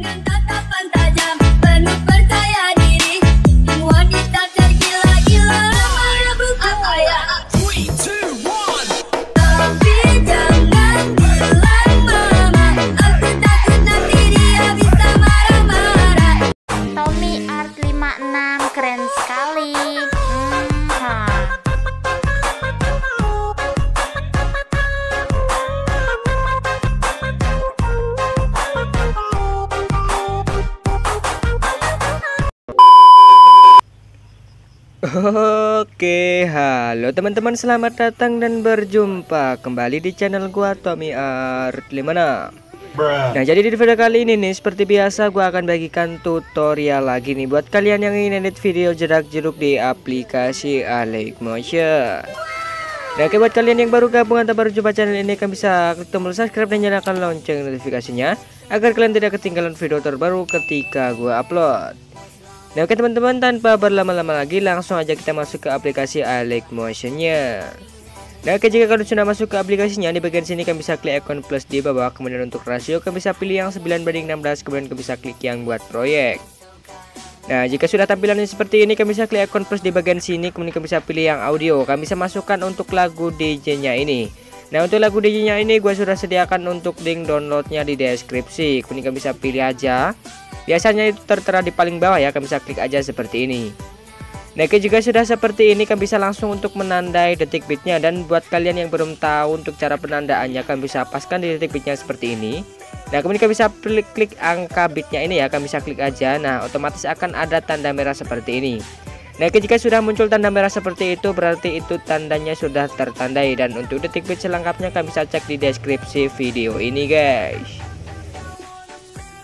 Dengan tatapan tajam, penuh percaya diri, wanita tergila-gila merebutku ayah. 3, 2, 1. Tapi jangan bilang mama, aku takut nanti dia bisa marah-marah. Tommy Art 56 keren sekali. Oke, halo teman-teman, selamat datang dan berjumpa kembali di channel gua Tommy Art 56. Nah, jadi di video kali ini nih, seperti biasa gua akan bagikan tutorial lagi nih buat kalian yang ingin edit video jerak-jeruk di aplikasi Aligmotion. Nah, oke, buat kalian yang baru gabung atau baru jumpa channel ini, kalian bisa klik tombol subscribe dan nyalakan lonceng notifikasinya agar kalian tidak ketinggalan video terbaru ketika gua upload. Nah, oke teman-teman, tanpa berlama-lama lagi langsung aja kita masuk ke aplikasi Aligmotion-nya. Nah, oke, jika kalian sudah masuk ke aplikasinya, di bagian sini kalian bisa klik icon plus di bawah, kemudian untuk rasio kalian bisa pilih yang 9:16, kemudian kalian bisa klik yang buat proyek. Nah, jika sudah tampilannya seperti ini, kalian bisa klik icon plus di bagian sini, kemudian kalian bisa pilih yang audio. Kalian bisa masukkan untuk lagu DJ-nya ini. Nah, untuk lagu DJ-nya ini gue sudah sediakan untuk link downloadnya di deskripsi. Kemudian kalian bisa pilih aja. Biasanya itu tertera di paling bawah ya, kalian bisa klik aja seperti ini. Nah, jika sudah seperti ini, kalian bisa langsung untuk menandai detik bitnya. Dan buat kalian yang belum tahu untuk cara penandaannya, kalian bisa paskan di detik bitnya seperti ini. Nah, kemudian kalian bisa klik angka bitnya ini ya, kalian bisa klik aja. Nah, otomatis akan ada tanda merah seperti ini. Nah, jika sudah muncul tanda merah seperti itu, berarti itu tandanya sudah tertandai. Dan untuk detik bit selengkapnya kalian bisa cek di deskripsi video ini guys.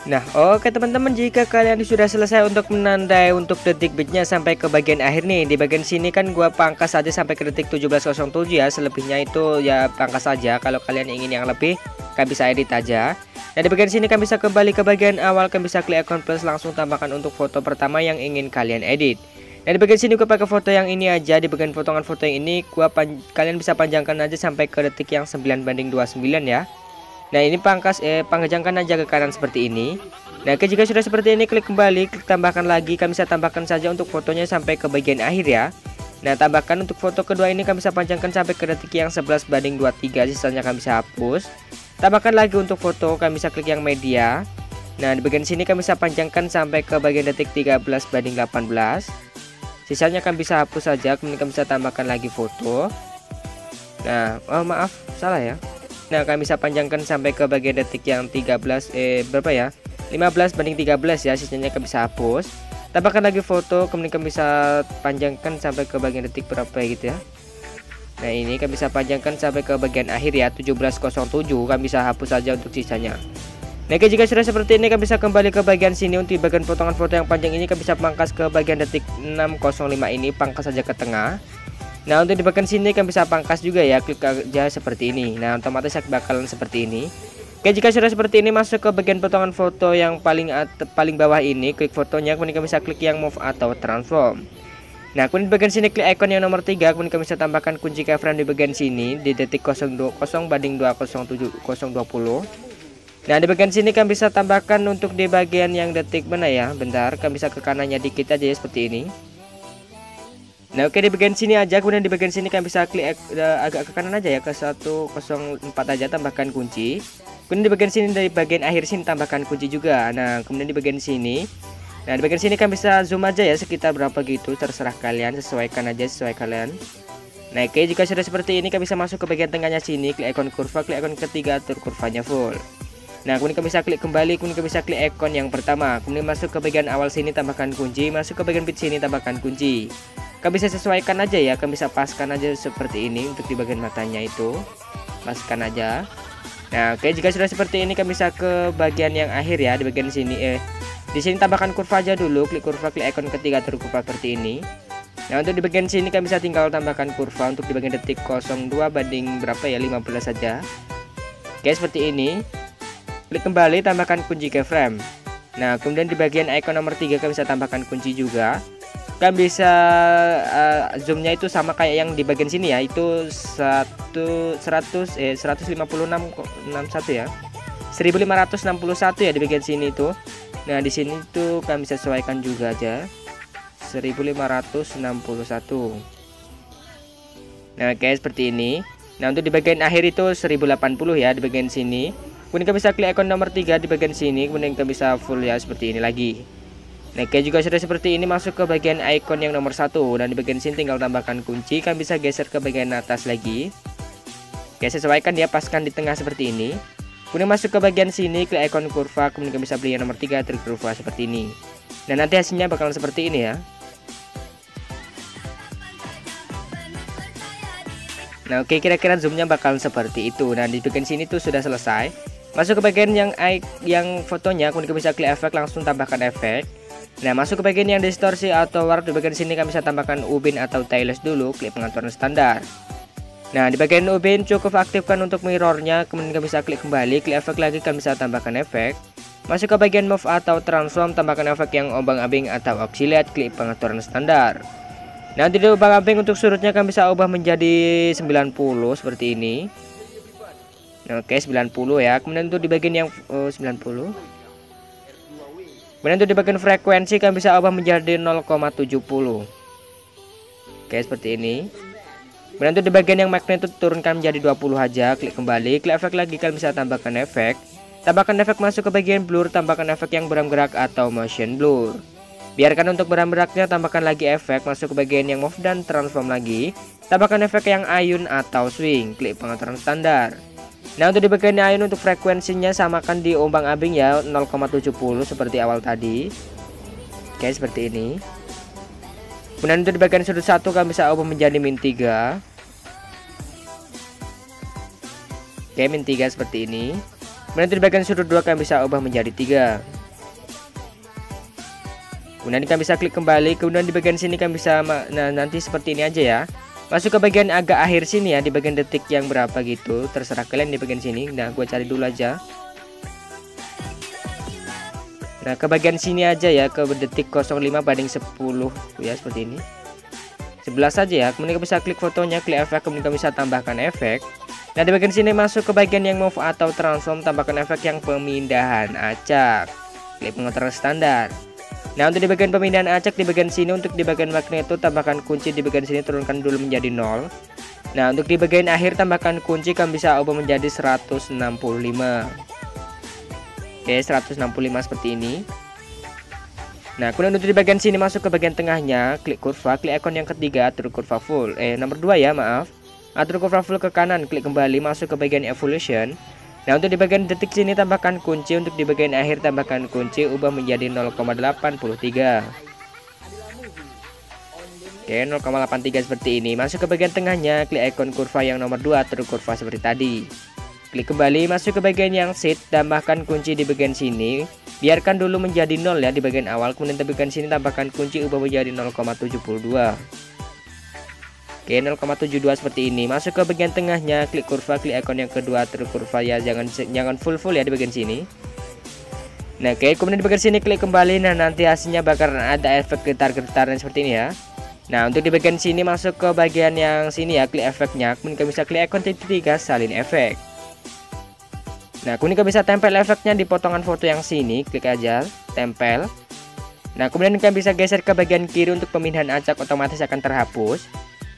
Nah, oke teman-teman, jika kalian sudah selesai untuk menandai untuk detik bitnya sampai ke bagian akhir nih, di bagian sini kan gua pangkas saja sampai ke detik 17.07 ya, selebihnya itu ya pangkas saja. Kalau kalian ingin yang lebih, kalian bisa edit aja. Nah, di bagian sini kalian bisa kembali ke bagian awal, kalian bisa klik icon plus, langsung tambahkan untuk foto pertama yang ingin kalian edit. Nah, di bagian sini gua pakai foto yang ini aja. Di bagian potongan foto yang ini kalian bisa panjangkan aja sampai ke detik yang 9:29 ya. Nah, ini panjangkan aja ke kanan seperti ini. Nah, jika sudah seperti ini, klik kembali, klik tambahkan lagi. Kalian bisa tambahkan saja untuk fotonya sampai ke bagian akhir ya. Nah, tambahkan untuk foto kedua ini, kalian bisa panjangkan sampai ke detik yang 11:23. Sisanya kalian bisa hapus. Tambahkan lagi untuk foto, kalian bisa klik yang media. Nah, di bagian sini kalian bisa panjangkan sampai ke bagian detik 13:18. Sisanya kalian bisa hapus saja. Kemudian kalian bisa tambahkan lagi foto. Nah, maaf, salah ya. Nah, kalian bisa panjangkan sampai ke bagian detik yang 13 ya, 15:13 ya. Sisanya kalian bisa hapus. Tambahkan lagi foto, kemudian kalian bisa panjangkan sampai ke bagian detik berapa gitu ya. Nah, ini kalian bisa panjangkan sampai ke bagian akhir ya, 17:07. Kalian bisa hapus saja untuk sisanya. Nah, jika sudah seperti ini, kalian bisa kembali ke bagian sini. Untuk bagian potongan foto yang panjang ini, kalian bisa pangkas ke bagian detik 6:05 ini, pangkas saja ke tengah. Nah, untuk di bagian sini kalian bisa pangkas juga ya, klik aja seperti ini. Nah, otomatis bakalan seperti ini. Oke, jika sudah seperti ini, masuk ke bagian potongan foto yang paling bawah ini, klik fotonya, kemudian kalian bisa klik yang move atau transform. Nah, kemudian di bagian sini klik icon yang nomor 3, kemudian kalian bisa tambahkan kunci keyframe di bagian sini di detik 0:20. Nah, di bagian sini kalian bisa tambahkan untuk di bagian yang detik mana ya, bentar, kalian bisa ke kanannya dikit aja ya, seperti ini. Nah, oke, di bagian sini aja, kemudian di bagian sini kalian bisa klik agak ke kanan aja ya, ke 104 aja, tambahkan kunci. Kemudian di bagian sini, dari bagian akhir sini tambahkan kunci juga. Nah, kemudian di bagian sini, nah di bagian sini kalian bisa zoom aja ya, sekitar berapa gitu, terserah kalian, sesuaikan aja sesuai kalian. Nah, oke, jika sudah seperti ini, kalian bisa masuk ke bagian tengahnya sini, klik ikon kurva, klik ikon ketiga, atur kurvanya full. Nah, kemudian kalian bisa klik kembali, kemudian kalian bisa klik ikon yang pertama, kemudian masuk ke bagian awal sini, tambahkan kunci, masuk ke bagian bit sini, tambahkan kunci. Kalian bisa sesuaikan aja ya, kalian bisa paskan aja seperti ini untuk di bagian matanya itu, paskan aja. Nah, oke, jika sudah seperti ini, kalian bisa ke bagian yang akhir ya, di bagian sini di sini tambahkan kurva aja dulu, klik kurva, klik ikon ketiga, atur kurva seperti ini. Nah, untuk di bagian sini kalian bisa tinggal tambahkan kurva untuk di bagian detik 02 berapa ya, 15 saja. Oke, seperti ini. Klik kembali, tambahkan kunci keyframe. Nah, kemudian di bagian icon nomor 3 kalian bisa tambahkan kunci juga. Kalian bisa zoomnya itu sama kayak yang di bagian sini ya, itu 156,61 ya, 1561 ya di bagian sini itu. Nah di sini tuh kami sesuaikan juga aja 1561. Nah oke, seperti ini. Nah untuk di bagian akhir itu 1080 ya di bagian sini. Kemudian kita bisa klik icon nomor 3 di bagian sini, kemudian kita bisa full ya seperti ini lagi. Nah oke, juga sudah seperti ini masuk ke bagian icon yang nomor 1, dan di bagian sini tinggal tambahkan kunci. Kalian bisa geser ke bagian atas lagi. Oke, sesuaikan ya, paskan di tengah seperti ini. Kemudian masuk ke bagian sini, klik icon kurva, kemudian kalian bisa beli yang nomor 3 trik kurva seperti ini. Dan nanti hasilnya bakalan seperti ini ya. Nah oke, kira-kira zoomnya bakal seperti itu. Nah di bagian sini tuh sudah selesai. Masuk ke bagian yang fotonya, kemudian bisa klik efek, langsung tambahkan efek. Nah masuk ke bagian yang distorsi atau warp, di bagian sini kami bisa tambahkan ubin atau tailless dulu, klik pengaturan standar. Nah di bagian ubin cukup aktifkan untuk mirrornya, kemudian kami bisa klik kembali, klik efek lagi, kami bisa tambahkan efek. Masuk ke bagian move atau transform, tambahkan efek yang ombang-ambing atau oscillate, klik pengaturan standar. Nanti di ombang-ambing untuk surutnya kami bisa ubah menjadi 90 seperti ini. Nah, oke 90 ya. Kemudian untuk di bagian yang 90. Kemudian untuk di bagian frekuensi kami bisa ubah menjadi 0,70. Oke seperti ini. Kemudian untuk di bagian yang magnetud turunkan menjadi 20 aja. Klik kembali, klik efek lagi, kalian bisa tambahkan efek. Tambahkan efek masuk ke bagian blur, tambahkan efek yang beram-gerak atau motion blur. Biarkan untuk beram-geraknya, tambahkan lagi efek, masuk ke bagian yang move dan transform lagi. Tambahkan efek yang ayun atau swing, klik pengaturan standar. Nah untuk di bagian ayun untuk frekuensinya samakan di ombang-ambing ya, 0,70 seperti awal tadi. Oke seperti ini. Kemudian untuk di bagian sudut 1 kami bisa ubah menjadi min 3. Oke min 3 seperti ini. Kemudian untuk di bagian sudut 2 kami bisa ubah menjadi 3. Kemudian kalian bisa klik kembali, kemudian di bagian sini kalian bisa nanti seperti ini aja ya. Masuk ke bagian agak akhir sini ya, di bagian detik yang berapa gitu, terserah kalian di bagian sini. Nah, gue cari dulu aja. Nah, ke bagian sini aja ya, ke detik 05/10 ya seperti ini. 11 saja ya. Kemudian kalian bisa klik fotonya, klik efek, kemudian kalian bisa tambahkan efek. Nah, di bagian sini masuk ke bagian yang move atau transform, tambahkan efek yang pemindahan acak. Klik pengaturan standar. Nah untuk di bagian pemindahan acak di bagian sini, untuk di bagian magneto tambahkan kunci di bagian sini, turunkan dulu menjadi 0. Nah untuk di bagian akhir tambahkan kunci, kalian bisa ubah menjadi 165. Oke 165 seperti ini. Nah kemudian untuk di bagian sini masuk ke bagian tengahnya, klik kurva, klik ikon yang ketiga, atur kurva full, nomor 2 ya maaf. Atur kurva full ke kanan, klik kembali, masuk ke bagian evolution. Nah untuk di bagian detik sini tambahkan kunci, untuk di bagian akhir tambahkan kunci, ubah menjadi 0,83. Oke 0,83 seperti ini. Masuk ke bagian tengahnya, klik ikon kurva yang nomor 2, atur kurva seperti tadi. Klik kembali, masuk ke bagian yang sheet, tambahkan kunci di bagian sini. Biarkan dulu menjadi 0 ya di bagian awal, kemudian di bagian sini tambahkan kunci, ubah menjadi 0,72. Oke 0,72 seperti ini. Masuk ke bagian tengahnya, klik kurva, klik ikon yang kedua, atur kurva ya, jangan full ya di bagian sini. Nah oke, kemudian di bagian sini klik kembali. Nah nanti hasilnya bakal ada efek getar-getaran seperti ini ya. Nah untuk di bagian sini masuk ke bagian yang sini ya, klik efeknya, kemudian kalian bisa klik ikon titik 3 salin efek. Nah kemudian kalian bisa tempel efeknya di potongan foto yang sini, klik aja tempel. Nah kemudian kalian bisa geser ke bagian kiri, untuk pemindahan acak otomatis akan terhapus.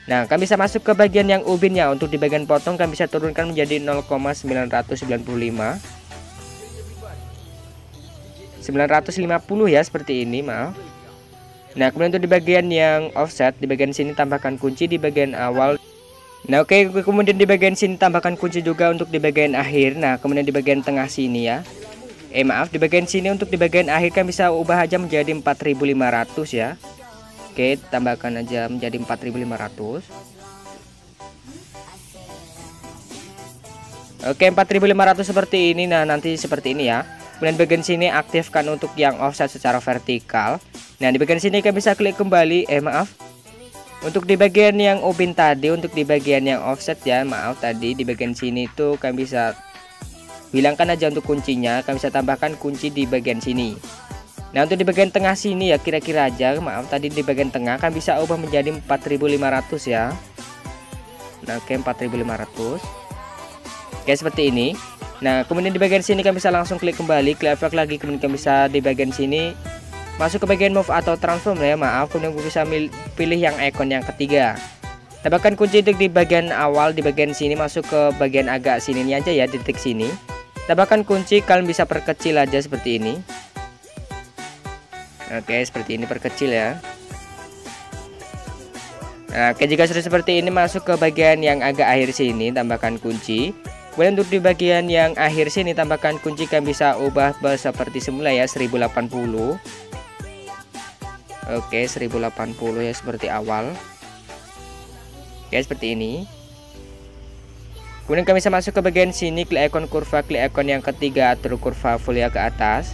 Nah, kalian bisa masuk ke bagian yang ubinnya. Untuk di bagian potong kalian bisa turunkan menjadi 0,995. 950 ya seperti ini, maaf. Nah, kemudian untuk di bagian yang offset, di bagian sini tambahkan kunci di bagian awal. Nah, oke, kemudian di bagian sini tambahkan kunci juga untuk di bagian akhir. Nah, kemudian di bagian tengah sini ya. Maaf, di bagian sini untuk di bagian akhir kalian bisa ubah aja menjadi 4500 ya. Oke, tambahkan aja menjadi 4500. Oke, 4500 seperti ini. Nah, nanti seperti ini ya. Kemudian bagian sini aktifkan untuk yang offset secara vertikal. Nah, di bagian sini kalian bisa klik kembali. Maaf. Untuk di bagian yang ubin tadi, untuk di bagian yang offset ya, maaf tadi di bagian sini tuh kalian bisa hilangkan aja untuk kuncinya. Kalian bisa tambahkan kunci di bagian sini. Nah untuk di bagian tengah sini ya, kira-kira aja, maaf tadi di bagian tengah kan bisa ubah menjadi 4500 ya. Nah oke 4500. Oke seperti ini. Nah, kemudian di bagian sini kalian bisa langsung klik kembali, klik efek lagi, kemudian kalian bisa di bagian sini masuk ke bagian move atau transform ya, maaf, kemudian gue bisa pilih yang icon yang ketiga. Tambahkan kunci untuk di bagian awal, di bagian sini masuk ke bagian agak sini ini aja ya, titik sini. Tambahkan kunci, kalian bisa perkecil aja seperti ini. Oke, seperti ini perkecil ya. Nah, oke, jika sudah seperti ini masuk ke bagian yang agak akhir sini, tambahkan kunci. Kemudian untuk di bagian yang akhir sini tambahkan kunci, kalian bisa ubah seperti semula ya, 1080. Oke, 1080 ya seperti awal. Oke, seperti ini. Kemudian kalian bisa masuk ke bagian sini, klik ikon kurva, klik ikon yang ketiga, atur kurva full ya ke atas.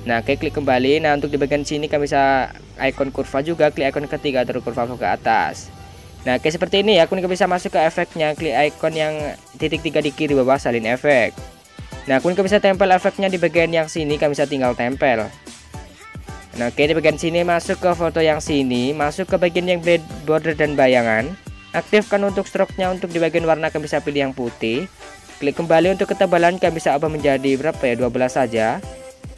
Nah, oke, klik kembali. Nah, untuk di bagian sini kalian bisa ikon kurva juga, klik ikon ketiga, atur kurva full ke atas. Nah, oke, seperti ini ya. Kemudian kalian bisa masuk ke efeknya, klik ikon yang titik 3 di kiri bawah, salin efek. Nah, kemudian kalian bisa tempel efeknya di bagian yang sini, kalian bisa tinggal tempel. Nah, oke, di bagian sini masuk ke foto yang sini, masuk ke bagian yang border dan bayangan. Aktifkan untuk stroke-nya, untuk di bagian warna kalian bisa pilih yang putih. Klik kembali untuk ketebalan, kalian bisa ubah menjadi berapa ya, 12 saja.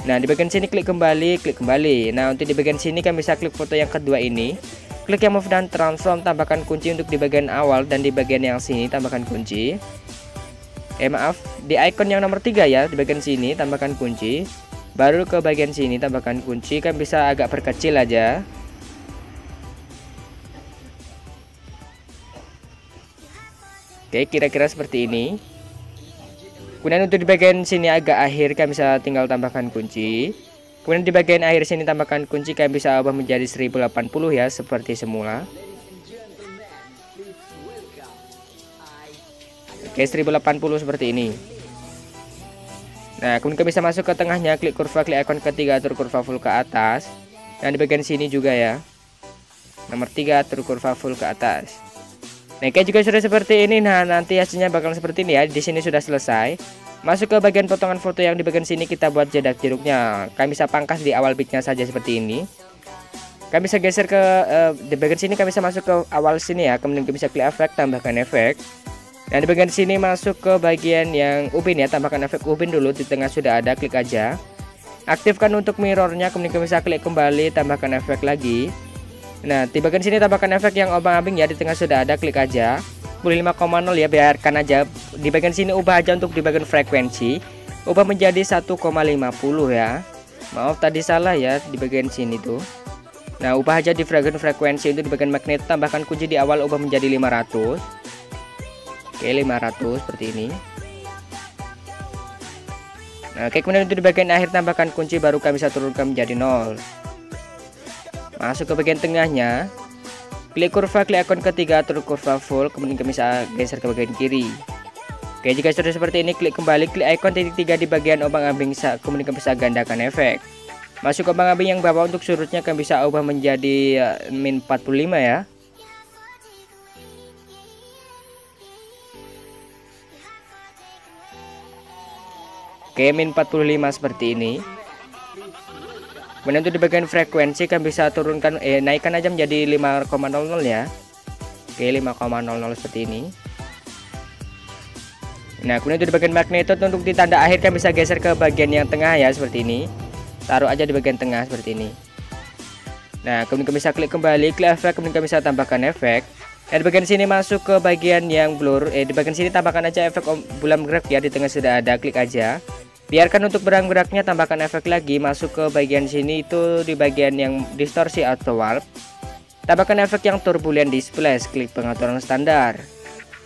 Nah, di bagian sini klik kembali, klik kembali. Nah, untuk di bagian sini kalian bisa klik foto yang kedua ini. Klik yang move dan transform, tambahkan kunci untuk di bagian awal, dan di bagian yang sini tambahkan kunci. Maaf, di icon yang nomor 3 ya, di bagian sini tambahkan kunci. Baru ke bagian sini tambahkan kunci, kalian bisa agak perkecil aja. Oke, kira-kira seperti ini. Kemudian untuk di bagian sini agak akhir, kalian bisa tinggal tambahkan kunci. Kemudian di bagian akhir sini tambahkan kunci, kalian bisa ubah menjadi 1080 ya, seperti semula. Oke, 1080 seperti ini. Nah, kemudian kalian bisa masuk ke tengahnya, klik kurva, klik ikon ketiga, atur kurva full ke atas. Dan di bagian sini juga ya, nomor 3, atur kurva full ke atas. Nah, kayak juga sudah seperti ini. Nah, nanti hasilnya bakal seperti ini ya. Di sini sudah selesai. Masuk ke bagian potongan foto yang di bagian sini, kita buat jedak jeruknya. Kalian bisa pangkas di awal picnya saja seperti ini. Kalian bisa geser ke di bagian sini, kalian bisa masuk ke awal sini ya. Kemudian kalian bisa klik efek, tambahkan efek. Nah, di bagian sini masuk ke bagian yang ubin ya, tambahkan efek ubin dulu. Di tengah sudah ada, klik aja. Aktifkan untuk mirrornya, kemudian kalian bisa klik kembali, tambahkan efek lagi. Nah, di bagian sini tambahkan efek yang obang-abing ya, di tengah sudah ada, klik aja. Boleh 5,0 ya, biarkan aja. Di bagian sini ubah aja untuk di bagian frekuensi, ubah menjadi 1,50 ya. Maaf tadi salah ya di bagian sini tuh. Nah, ubah aja di bagian frekuensi. Itu di bagian magnet tambahkan kunci di awal, ubah menjadi 500. Oke, 500 seperti ini. Nah, oke, kemudian untuk di bagian akhir tambahkan kunci, baru kami bisa turunkan menjadi 0. Masuk ke bagian tengahnya, klik kurva, klik ikon ketiga, atur kurva full, kemudian kami bisa geser ke bagian kiri. Oke, jika sudah seperti ini, klik kembali, klik ikon titik 3 di bagian obang-abing, kemudian kami bisa gandakan efek. Masuk ke obang-abing yang bawah, untuk surutnya kami bisa ubah menjadi min 45 ya. Oke, min 45 seperti ini. Kemudian untuk di bagian frekuensi kan bisa turunkan, naikkan aja menjadi 5,00 ya. Oke, 5,00 seperti ini. Nah, kemudian untuk di bagian magnetron, untuk di tanda akhir kan bisa geser ke bagian yang tengah ya, seperti ini. Taruh aja di bagian tengah seperti ini. Nah, kemudian bisa klik kembali, klik efek, kemudian bisa tambahkan efek. Dan di bagian sini masuk ke bagian yang blur, di bagian sini tambahkan aja efek bulan gerak ya, di tengah sudah ada, klik aja. Biarkan untuk bergeraknya, tambahkan efek lagi. Masuk ke bagian sini, itu di bagian yang distorsi atau warp. Tambahkan efek yang turbulent displace, klik pengaturan standar.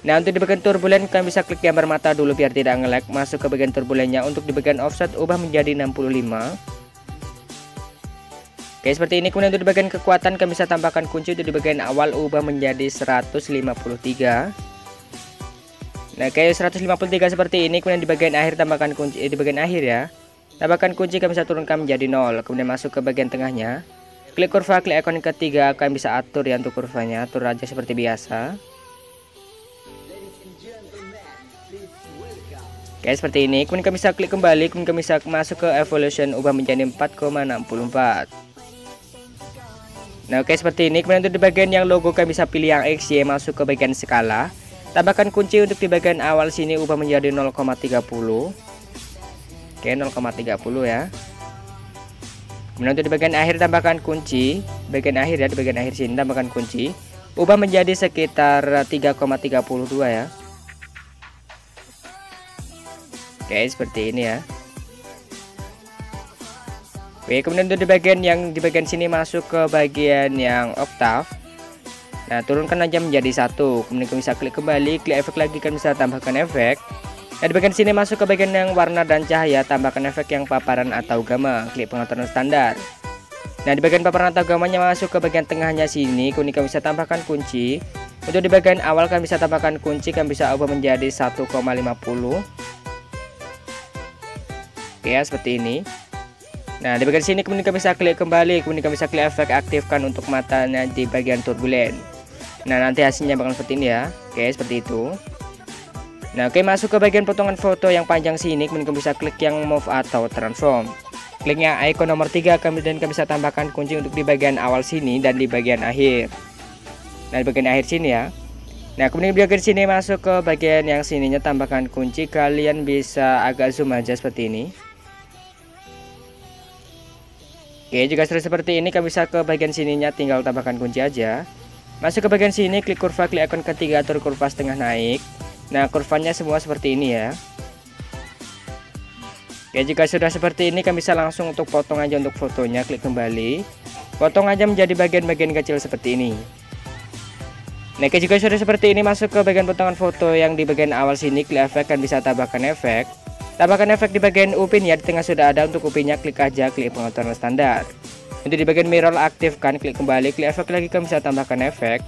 Nah, untuk di bagian turbulent kalian bisa klik gambar mata dulu biar tidak nge-lag. Masuk ke bagian turbulentnya, untuk di bagian offset ubah menjadi 65. Oke, seperti ini. Kemudian untuk di bagian kekuatan kalian bisa tambahkan kunci, untuk di bagian awal ubah menjadi 153. Nah, kayak 153 seperti ini. Kemudian di bagian akhir tambahkan kunci, di bagian akhir ya, tambahkan kunci, kalian bisa turunkan menjadi 0. Kemudian masuk ke bagian tengahnya, klik kurva, klik ikon ketiga, kalian bisa atur ya untuk kurvanya, atur aja seperti biasa. Kayak seperti ini. Kemudian kalian bisa klik kembali, kemudian kalian bisa masuk ke evolution, ubah menjadi 4,64. Nah, oke seperti ini. Kemudian untuk di bagian yang logo kalian bisa pilih yang X, Y, masuk ke bagian skala. Tambahkan kunci untuk di bagian awal sini, ubah menjadi 0,30. Oke, 0,30 ya. Kemudian untuk di bagian akhir tambahkan kunci, bagian akhir ya, di bagian akhir sini tambahkan kunci, ubah menjadi sekitar 3,32 ya. Oke, seperti ini ya. Oke, kemudian untuk di bagian sini masuk ke bagian yang oktav. Nah, turunkan aja menjadi 1. Kemudian kalian bisa klik kembali, klik efek lagi, kalian bisa tambahkan efek. Nah, di bagian sini masuk ke bagian yang warna dan cahaya, tambahkan efek yang paparan atau gamma, klik pengaturan standar. Nah, di bagian paparan atau gamanya masuk ke bagian tengahnya sini, kemudian kalian bisa tambahkan kunci. Untuk di bagian awal kalian bisa tambahkan kunci, kalian bisa ubah menjadi 1,50. Oke ya, seperti ini. Nah, di bagian sini kemudian kalian bisa klik kembali, kemudian kalian bisa klik efek aktifkan untuk matanya di bagian turbulen. Nah, nanti hasilnya bakal seperti ini ya. Oke, seperti itu. Nah, oke, masuk ke bagian potongan foto yang panjang sini, kemudian kalian bisa klik yang move atau transform. Kliknya icon nomor 3, kemudian kalian bisa tambahkan kunci untuk di bagian awal sini dan di bagian akhir. Nah, di bagian akhir sini ya. Nah, kemudian di bagian sini masuk ke bagian yang sininya, tambahkan kunci. Kalian bisa agak zoom aja seperti ini. Oke, jika sudah seperti ini, kalian bisa ke bagian sininya, tinggal tambahkan kunci aja. Masuk ke bagian sini, klik kurva, klik ikon ketiga, atur kurva setengah naik. Nah, kurvanya semua seperti ini ya. Oke, jika sudah seperti ini, kalian bisa langsung untuk potong aja untuk fotonya, klik kembali. Potong aja menjadi bagian-bagian kecil seperti ini. Nah, jika sudah seperti ini, masuk ke bagian potongan foto yang di bagian awal sini, klik efek, kan bisa tambahkan efek. Tambahkan efek di bagian upin ya, di tengah sudah ada. Untuk upinnya klik aja, klik pengaturan standar. Untuk di bagian mirror aktifkan, klik kembali, klik efek lagi, kan bisa tambahkan efek.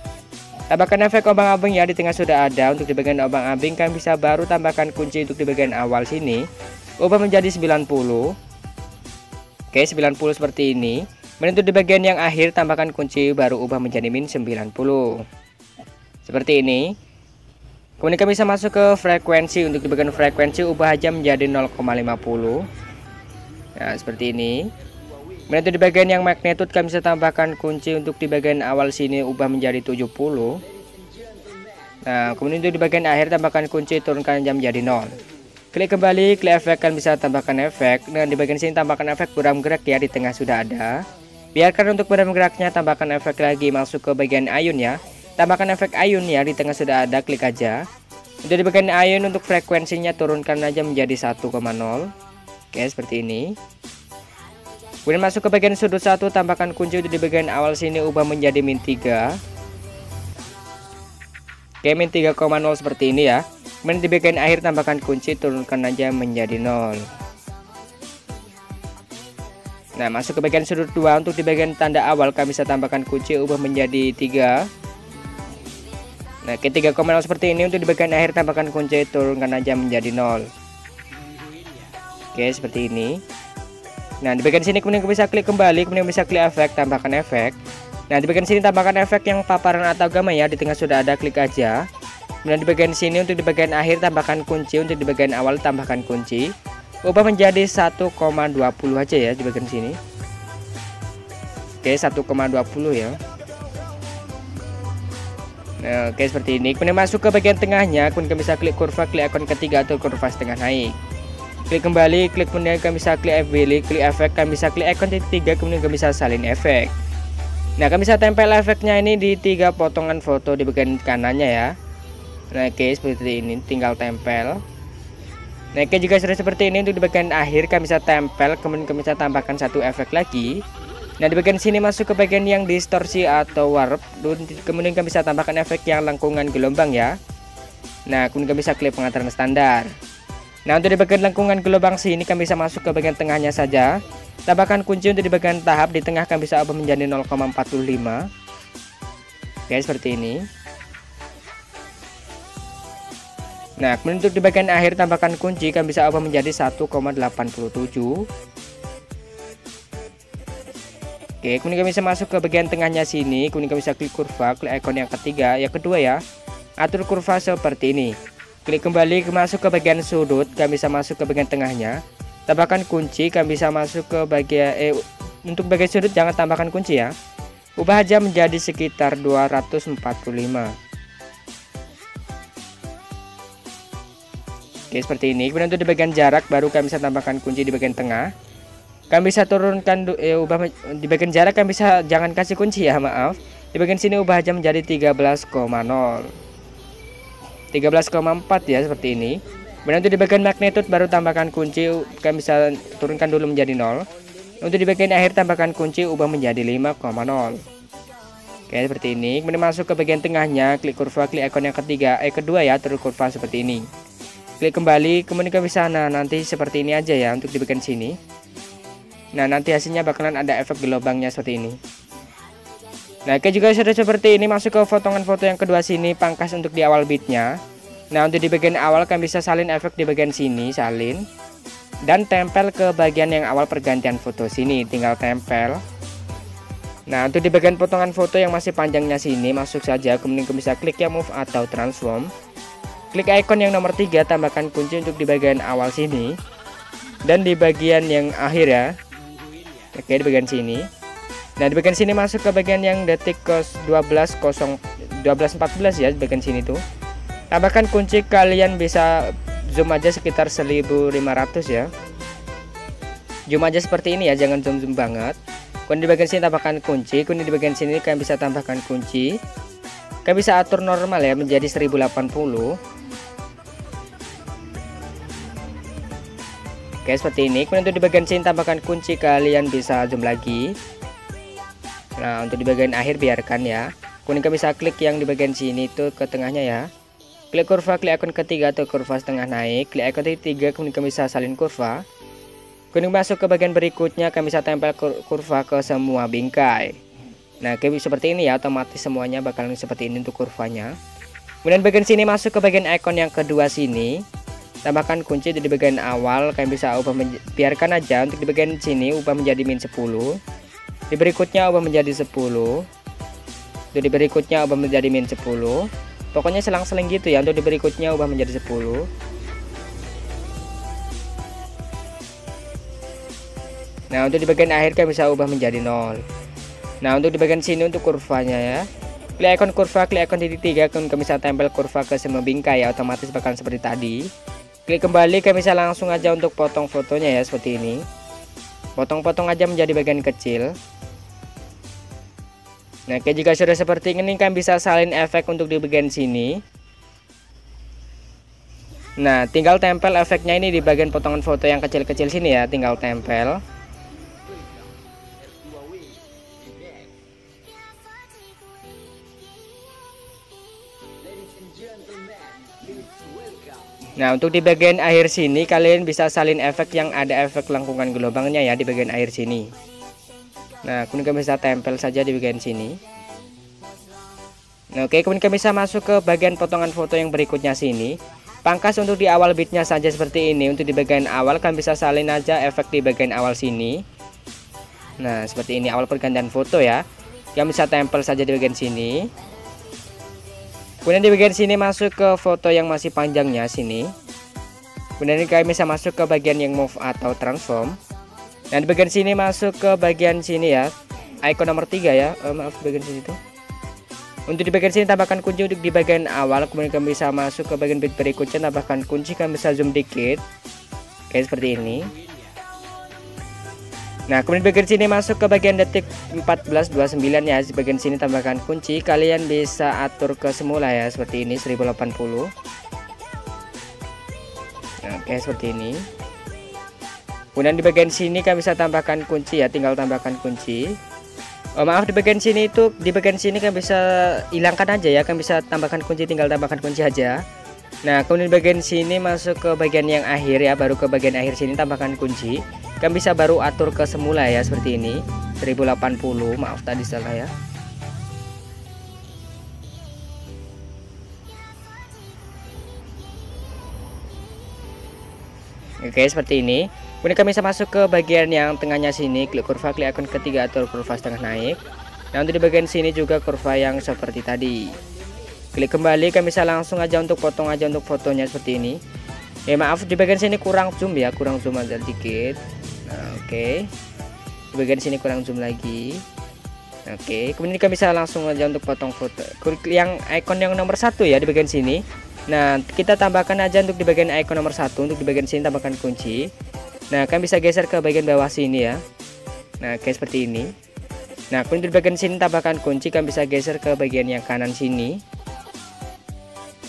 Tambahkan efek obang-abing ya, di tengah sudah ada. Untuk di bagian obang-abing kan bisa baru tambahkan kunci untuk di bagian awal sini, ubah menjadi 90. Oke, 90 seperti ini. Kemudian untuk di bagian yang akhir tambahkan kunci, baru ubah menjadi min 90. Seperti ini. Kemudian kalian bisa masuk ke frekuensi. Untuk di bagian frekuensi ubah aja menjadi 0,50. Nah, seperti ini. Kemudian untuk di bagian yang magnitude kalian bisa tambahkan kunci. Untuk di bagian awal sini ubah menjadi 70. Nah, kemudian untuk di bagian akhir tambahkan kunci, turunkan aja menjadi 0. Klik kembali, klik efek, kan bisa tambahkan efek. Dan di bagian sini tambahkan efek buram gerak ya, di tengah sudah ada. Biarkan untuk buram geraknya, tambahkan efek lagi, masuk ke bagian ayun ya. Tambahkan efek ayun ya, di tengah sudah ada, klik aja. Untuk di bagian ayun untuk frekuensinya turunkan aja menjadi 1,0. Oke, seperti ini. Kemudian masuk ke bagian sudut 1, tambahkan kunci. Untuk di bagian awal sini ubah menjadi min 3. Oke, min 3,0 seperti ini ya. Kemudian di bagian akhir tambahkan kunci, turunkan aja menjadi 0. Nah, masuk ke bagian sudut 2. Untuk di bagian tanda awal kami bisa tambahkan kunci, ubah menjadi 3. Nah, ke 3,0 seperti ini. Untuk di bagian akhir tambahkan kunci, turunkan aja menjadi 0. Oke, seperti ini. Nah, di bagian sini kemudian bisa klik kembali, kemudian bisa klik efek, tambahkan efek. Nah, di bagian sini tambahkan efek yang paparan atau gamma ya, di tengah sudah ada, klik aja. Kemudian di bagian sini untuk di bagian akhir tambahkan kunci, untuk di bagian awal tambahkan kunci. Ubah menjadi 1,20 aja ya di bagian sini. Oke, 1,20 ya. Nah, oke, seperti ini. Kemudian masuk ke bagian tengahnya, kemudian bisa klik kurva, klik ikon ketiga atau kurva setengah naik. Klik kembali, klik, kemudian kalian bisa klik FBL, klik efek, kalian bisa klik ikon tiga, kemudian kalian bisa salin efek. Nah, kalian bisa tempel efeknya ini di 3 potongan foto di bagian kanannya ya. Nah, oke, seperti ini, tinggal tempel. Nah, oke, jika sudah seperti ini, untuk di bagian akhir kalian bisa tempel, kemudian kalian bisa tambahkan 1 efek lagi. Nah, di bagian sini masuk ke bagian yang distorsi atau warp, kemudian kalian bisa tambahkan efek yang lengkungan gelombang ya. Nah, kemudian kalian bisa klik pengaturan standar. Nah, untuk di bagian lengkungan gelombang sini kalian bisa masuk ke bagian tengahnya saja. Tambahkan kunci. Untuk di bagian tahap di tengah kalian bisa ubah menjadi 0,45. Oke, seperti ini. Nah, kemudian untuk di bagian akhir tambahkan kunci, kalian bisa ubah menjadi 1,87. Oke, kemudian kalian bisa masuk ke bagian tengahnya sini, kemudian kalian bisa klik kurva, klik ikon yang ketiga, yang kedua ya. Atur kurva seperti ini. Klik kembali, masuk ke bagian sudut, kalian bisa masuk ke bagian tengahnya. Tambahkan kunci, kalian bisa masuk ke bagian untuk bagian sudut jangan tambahkan kunci ya. Ubah aja menjadi sekitar 245. Oke, seperti ini. Kemudian untuk di bagian jarak baru kami bisa tambahkan kunci di bagian tengah. Kami bisa turunkan ubah di bagian jarak, kami bisa jangan kasih kunci ya, maaf. Di bagian sini ubah aja menjadi 13,0. 13,4 ya, seperti ini. Kemudian untuk di bagian magnitude baru tambahkan kunci, kami bisa turunkan dulu menjadi 0. Untuk di bagian akhir tambahkan kunci, ubah menjadi 5,0. Oke, seperti ini. Kemudian masuk ke bagian tengahnya, klik kurva, klik ikon yang kedua ya, atur kurva seperti ini. Klik kembali, kemudian ke sana. Nanti seperti ini aja ya untuk di bagian sini. Nah, nanti hasilnya bakalan ada efek gelombangnya seperti ini. Nah, oke, juga sudah seperti ini. Masuk ke potongan foto yang kedua sini, pangkas untuk di awal bitnya. Nah, untuk di bagian awal kami bisa salin efek di bagian sini, salin. Dan tempel ke bagian yang awal pergantian foto sini, tinggal tempel. Nah, untuk di bagian potongan foto yang masih panjangnya sini, masuk saja, kemudian bisa klik yang move atau transform. Klik ikon yang nomor 3, tambahkan kunci untuk di bagian awal sini. Dan di bagian yang akhir ya. Oke, di bagian sini. Nah, di bagian sini masuk ke bagian yang detik ke 12.14 ya, di bagian sini tuh. Tambahkan kunci, kalian bisa zoom aja sekitar 1500 ya. Zoom aja seperti ini ya, jangan zoom banget. Kemudian di bagian sini tambahkan kunci, kemudian di bagian sini kalian bisa tambahkan kunci. Kalian bisa atur normal ya menjadi 1080. Oke, seperti ini. Kemudian untuk di bagian sini tambahkan kunci, kalian bisa zoom lagi. Nah, untuk di bagian akhir biarkan ya. Kemudian kalian bisa klik yang di bagian sini tuh ke tengahnya ya. Klik kurva, klik ikon ketiga atau kurva setengah naik. Klik ikon ketiga, kemudian kalian bisa salin kurva. Kemudian masuk ke bagian berikutnya, kalian bisa tempel kurva ke semua bingkai. Nah, kayak seperti ini ya, otomatis semuanya bakalan seperti ini untuk kurvanya. Kemudian bagian sini masuk ke bagian ikon yang kedua sini. Tambahkan kunci di bagian awal, kalian bisa ubah biarkan aja untuk di bagian sini ubah menjadi min 10. Di berikutnya ubah menjadi 10. Di berikutnya ubah menjadi min 10. Pokoknya selang-seling gitu ya. Untuk di berikutnya ubah menjadi 10. Nah, untuk di bagian akhir kalian bisa ubah menjadi 0. Nah, untuk di bagian sini untuk kurvanya ya. Klik ikon kurva, klik ikon titik 3, kemudian kalian bisa tempel kurva ke semua bingkai ya, otomatis bakalan seperti tadi. Klik kembali, kalian bisa langsung aja untuk potong fotonya ya, seperti ini. Potong-potong aja menjadi bagian kecil. Nah, jika sudah seperti ini, kalian bisa salin efek untuk di bagian sini. Nah, tinggal tempel efeknya ini di bagian potongan foto yang kecil-kecil sini ya, tinggal tempel. Nah, untuk di bagian akhir sini kalian bisa salin efek yang ada efek lengkungan gelombangnya ya di bagian akhir sini. Nah, kemudian kalian bisa tempel saja di bagian sini. Nah, oke, kemudian kalian bisa masuk ke bagian potongan foto yang berikutnya sini. Pangkas untuk di awal bitnya saja seperti ini. Untuk di bagian awal kalian bisa salin aja efek di bagian awal sini. Nah, seperti ini awal pergantian foto ya. Kalian bisa tempel saja di bagian sini. Kemudian di bagian sini masuk ke foto yang masih panjangnya sini. Kemudian kalian bisa masuk ke bagian yang move atau transform. Dan di bagian sini masuk ke bagian sini ya, icon nomor 3 ya. Maaf, bagian sini tuh. Untuk di bagian sini tambahkan kunci untuk di bagian awal. Kemudian kalian bisa masuk ke bagian bit berikutnya, tambahkan kunci, kalian bisa zoom dikit. Kayak seperti ini. Nah, kemudian bagian sini masuk ke bagian detik 14.29 ya. Di bagian sini tambahkan kunci, kalian bisa atur ke semula ya, seperti ini 1080. Nah, oke, seperti ini. Kemudian di bagian sini kalian bisa tambahkan kunci ya, tinggal tambahkan kunci. Oh, maaf, di bagian sini itu, di bagian sini kalian bisa hilangkan aja ya, kalian bisa tambahkan kunci, tinggal tambahkan kunci aja. Nah, kemudian bagian sini masuk ke bagian yang akhir ya, baru ke bagian akhir sini tambahkan kunci. Kalian bisa baru atur ke semula ya, seperti ini 1080. Maaf tadi salah ya. Oke, seperti ini. Kemudian kami bisa masuk ke bagian yang tengahnya sini, klik kurva, klik ikon ketiga atau kurva setengah naik. Nah, untuk di bagian sini juga kurva yang seperti tadi. Klik kembali, kami bisa langsung aja untuk potong aja untuk fotonya seperti ini. Ya, maaf di bagian sini kurang zoom ya, kurang zoom aja dikit. Nah, oke. Di bagian sini kurang zoom lagi. Oke, kemudian kami bisa langsung aja untuk potong foto. Klik yang icon yang nomor 1 ya di bagian sini. Nah, kita tambahkan aja untuk di bagian icon nomor 1. Untuk di bagian sini tambahkan kunci. Nah, kalian bisa geser ke bagian bawah sini ya. Nah, kayak seperti ini. Nah, kemudian di bagian sini tambahkan kunci, kalian bisa geser ke bagian yang kanan sini.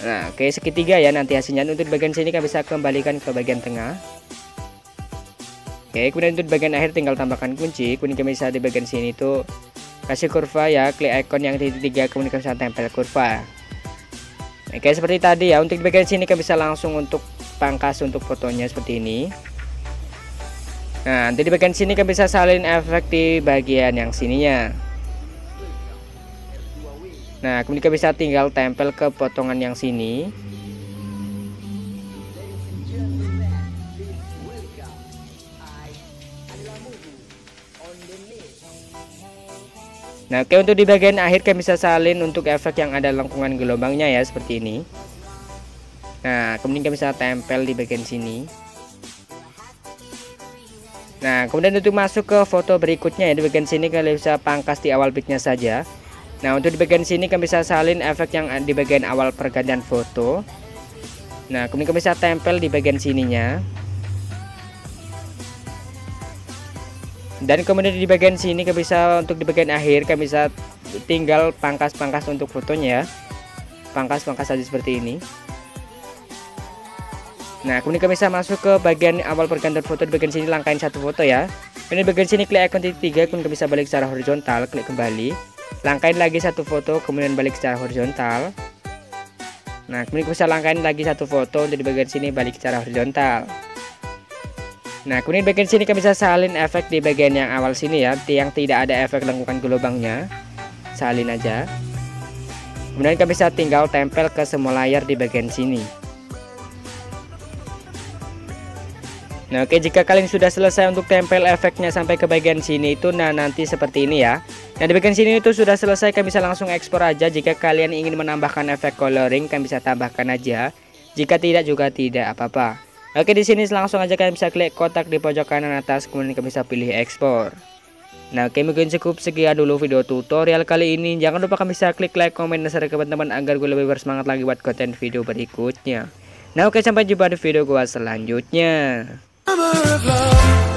Nah, oke, segitiga ya nanti hasilnya. Untuk di bagian sini kalian bisa kembalikan ke bagian tengah. Oke, kemudian untuk bagian akhir tinggal tambahkan kunci. Kemudian kalian bisa di bagian sini tuh kasih kurva ya, klik icon yang titik 3, kemudian kalian bisa tempel kurva. Oke, seperti tadi ya. Untuk di bagian sini kalian bisa langsung untuk pangkas untuk fotonya seperti ini. Nah, nanti di bagian sini kalian bisa salin efek di bagian yang sininya. Nah, kemudian kalian bisa tinggal tempel ke potongan yang sini. Nah, oke, untuk di bagian akhir kalian bisa salin untuk efek yang ada lengkungan gelombangnya ya, seperti ini. Nah, kemudian kalian bisa tempel di bagian sini. Nah, kemudian untuk masuk ke foto berikutnya ya, di bagian sini kalian bisa pangkas di awal bitnya saja. Nah, untuk di bagian sini kalian bisa salin efek yang di bagian awal pergantian foto. Nah, kemudian kalian bisa tempel di bagian sininya. Dan kemudian di bagian sini kalian bisa untuk di bagian akhir kalian bisa tinggal pangkas-pangkas untuk fotonya ya. Pangkas-pangkas saja seperti ini. Nah, kemudian kalian bisa masuk ke bagian awal pergantian foto. Di bagian sini langkain satu foto ya. Kemudian di bagian sini klik icon titik 3, kemudian kalian bisa balik secara horizontal, klik kembali. Langkain lagi satu foto, kemudian balik secara horizontal. Nah, kemudian kalian bisa langkain lagi satu foto, untuk di bagian sini balik secara horizontal. Nah, kemudian di bagian sini kalian bisa salin efek di bagian yang awal sini ya, yang tidak ada efek lengkungan gelombangnya. Salin aja. Kemudian kalian bisa tinggal tempel ke semua layar di bagian sini. Nah, oke, jika kalian sudah selesai untuk tempel efeknya sampai ke bagian sini itu, nah nanti seperti ini ya. Nah, di bagian sini itu sudah selesai, kalian bisa langsung ekspor aja. Jika kalian ingin menambahkan efek coloring, kalian bisa tambahkan aja. Jika tidak juga tidak apa-apa. Oke, di sini langsung aja kalian bisa klik kotak di pojok kanan atas, kemudian kalian bisa pilih ekspor. Nah, oke, mungkin cukup sekian dulu video tutorial kali ini. Jangan lupa kalian bisa klik like, komen, dan share ke teman-teman agar gue lebih bersemangat lagi buat konten video berikutnya. Nah, oke, sampai jumpa di video gue selanjutnya. Summer of love.